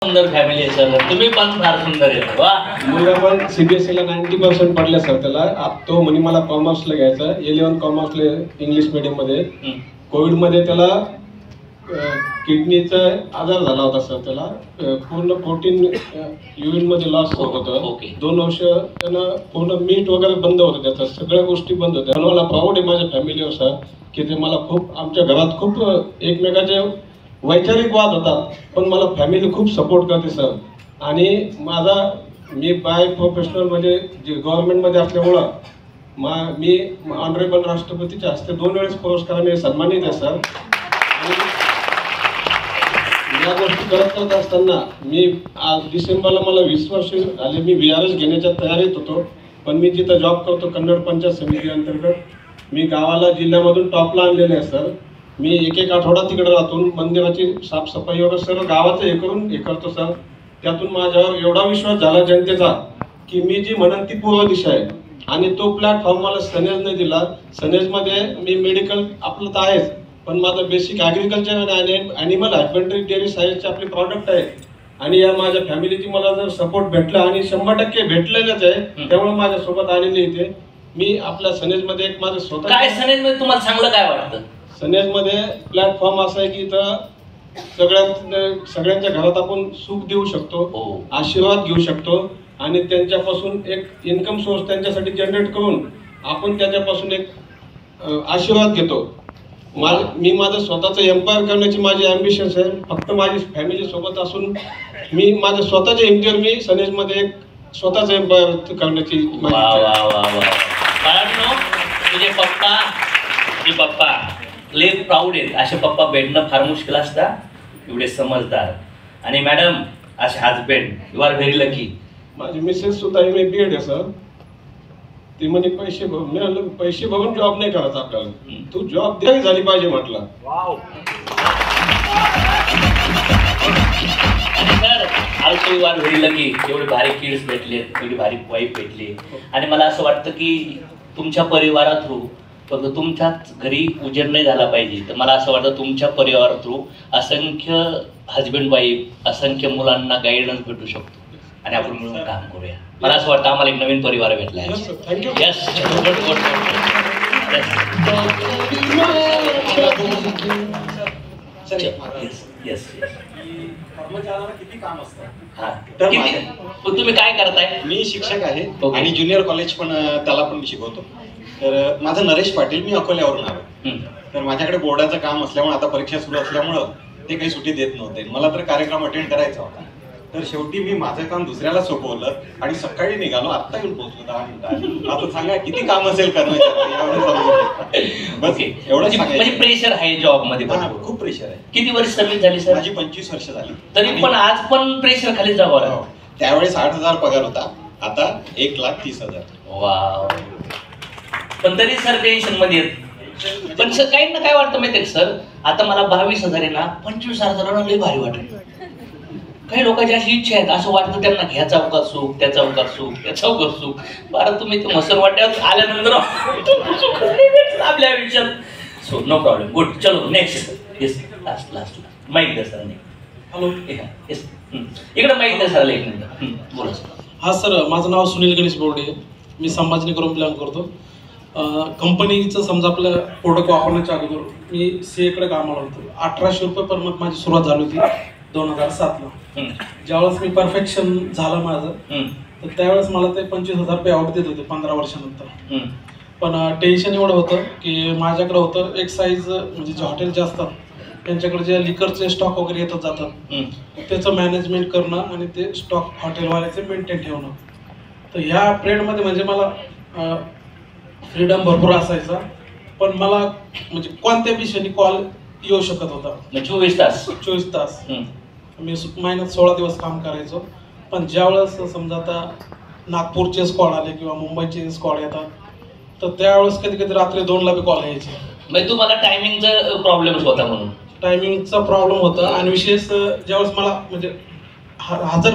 सुंदर फॅमिली आहे सर, तुम्ही पण फार सुंदर आहे. वा. मुलगा पण सीबीएसईला 90% पडले सर. त्याला तो म्हणे मला कॉमर्सला घ्यायचा, 11 कॉमर्सला इंग्लिश मीडियम मध्ये. कोविड मध्ये त्याला किडनीचा आजार झाला होता सर. त्याला पूर्ण प्रोटीन युरिन मध्ये लॉस होत होतं. 2 वर्ष त्यानं पूर्ण मीठ वगैरे बंद होतं, त्याचं सगळ्या गोष्टी बंद होत्या. मला प्राऊड आहे माझ्या फॅमिलीवर सर, की ते मला खूप, आमच्या घरात खूप एकमेकाचे वैचारिक वाद होतात, पण मला फॅमिली खूप सपोर्ट करते सर. आणि मी बाय प्रोफेशनल म्हणजे गव्हर्नमेंटमध्ये असल्यामुळं मी ऑनरेबल राष्ट्रपतीच्या हस्ते 2 वेळेस पुरस्काराने सन्मानित आहे सर. आणि या गोष्टी करत असताना मी आज डिसेंबरला मला 20 वर्ष झाले. मी VRS घेण्याच्या तयारीत होतो, पण मी जिथं जॉब करतो कन्नड पंचायत समिती अंतर्गत मी गावाला जिल्ह्यामधून टॉपला आणलेले आहे सर. मी एक आठवडा तिकडे राहून मंदिराची साफसफाई वगैरे सर्व गावाचं हे करतो सर. त्यातून माझ्यावर एवढा विश्वास झाला जनतेचा की मी जी म्हणन ती पूर्व दिशा आहे. आणि तो प्लॅटफॉर्म मला सनेजने दिला. सनेजमध्ये मी मेडिकल आपलं तर आहेच, पण माझं बेसिक ॲग्रिकल्चर आणि ॲनिमल हजबंड्री डेअरी सायन्सचे आपले प्रॉडक्ट आहे. आणि या माझ्या फॅमिलीची मला जर सपोर्ट भेटला आणि 100% भेटलेलंच आहे, त्यामुळे माझ्यासोबत आलेले इथे. मी आपल्या सनेजमध्ये एक माझं स्वतः काय सनेजमध्ये तुम्हाला चांगलं काय वाटतं? सनेजमध्ये प्लॅटफॉर्म असा आहे की इथं सगळ्यांच्या घरात आपण सुख देऊ शकतो, आशीर्वाद घेऊ शकतो आणि त्यांच्यापासून एक इन्कम सोर्स त्यांच्यासाठी जनरेट करून आपण त्याच्यापासून एक आशीर्वाद घेतो. मी माझं स्वतःचं एम्पायर करण्याची माझी ॲम्बिशन्स आहे. फक्त माझी फॅमिली सोबत असून मी माझ्या स्वतःच्या हिमतीवर मी सनेजमध्ये एक स्वतःचं एम्पायर करण्याची तुझे पप्पा लय प्राऊड आहेत. असे पप्पा भेटणं फार मुश्किल असतं, एवढे समजदार. आणि मॅडम असे husband, you are very lucky. माझी मिसेस सुद्धा MA BEd आहे सर. ती म्हणे पैसे बघून जॉब नाही करायचा आपल्याला, तू जॉब द्यावी झाली पाहिजे म्हटलं. Sir also you are very lucky. एवढे भारी किड्स भेटले, एवढी भारी वाईफ भेटली. आणि मला असं वाटतं की तुमच्या परिवारा थ्रू फक्त तुमच्याच घरी उजेड नाही झाला पाहिजे, तर मला असं वाटतं तुमच्या परिवारा थ्रू असंख्य हजबंड वाईफ, असंख्य मुलांना गायडन्स भेटू शकतो आणि आपण मिळून काम करूया. मला असं वाटतं आम्हाला एक नवीन परिवार भेटला आहे. Yes yes. किती काम असतं. तुम्ही काय करताय? मी शिक्षक आहे आणि ज्युनियर कॉलेज पण त्याला पण मी शिकवतो. तर माझं नरेश पाटील, मी अकोल्यावरून आलो. तर माझ्याकडे बोर्डाचं काम असल्यामुळे आता परीक्षा सुरू असल्यामुळं ते काही सुट्टी देत नव्हते. मला तर कार्यक्रम अटेंड करायचा होता. तर शेवटी मी माझं काम दुसऱ्याला सोपवलं आणि सकाळी निघालो. आत्ता येऊन पोहोचलो 10 मिनिटात. आता सांगा किती काम असेल म्हणजे प्रेशर आहे जॉब मध्ये? खूप प्रेशर आहे. किती वर्ष सर्व्हिस झाली सर? माझी 25 वर्ष झाली. तरी पण आज पण प्रेशर खाली जावं लागलं. त्यावेळेस 8,000 पगार होता, आता 1,30,000. वाव. पण तरी सर टेन्शन मध्ये येत. पण सर काही ना काय वाटतं माहितीये सर, आता मला 22,000 आहे ना, 25,000 लय भारी वाटेल. काही लोकांची अशी इच्छा आहेत, असं वाटतं त्यांना घ्या चौकात सुख, त्या चौकात सुख, त्या चौकात सुख. बरं तुम्ही ते मसरवाट्यात आल्यानंतर आपल्या आयुष्यात. So no problem. गुड. चलो नेक्स्ट. येस लास्ट माईक द्या सर. हॅलो. येस इकडे माईक द्या सर. एक मिनिट बोला सर. हा सर, माझं नाव सुनील गणेश बोर्डे. मी संभाजीनगरहून प्लॅन करतो. कंपनीचं समजा आपलं प्रोडक्ट वापरणं चालू करू. मी CA कडे कामाला होतो. 1,800 रुपये पर मंथ माझी सुरुवात झाली होती 2007ला. ज्यावेळेस मी परफेक्शन झालं माझं, तर त्यावेळेस मला ते 25,000 पे आउट देत होते 15 वर्षानंतर. पण टेन्शन एवढं होतं की माझ्याकडे होतं एक साईज, म्हणजे जे हॉटेल जे असतात त्यांच्याकडे जे लिकरचे स्टॉक वगैरे येतात जातात, त्याचं मॅनेजमेंट करणं आणि ते स्टॉक हॉटेलवाल्याचे मेंटेन ठेवणं. तर ह्या पिरियडमध्ये म्हणजे मला फ्रीडम भरपूर असायचा, पण मला म्हणजे कोणत्या विषयाने कॉल येऊ शकत होता. 24 तास. मी महिन्यात 16 दिवस काम करायचो. पण ज्यावेळेस समजा आता नागपूरचेच कॉल आले किंवा मुंबईचेच कॉल येतात, तर त्यावेळेस कधी कधी रात्री 2ला बी कॉल यायचे. म्हणजे तुम्हाला टायमिंगचा प्रॉब्लेम होता? म्हणून टायमिंगचा प्रॉब्लेम होता. आणि विशेष ज्यावेळेस मला म्हणजे हजर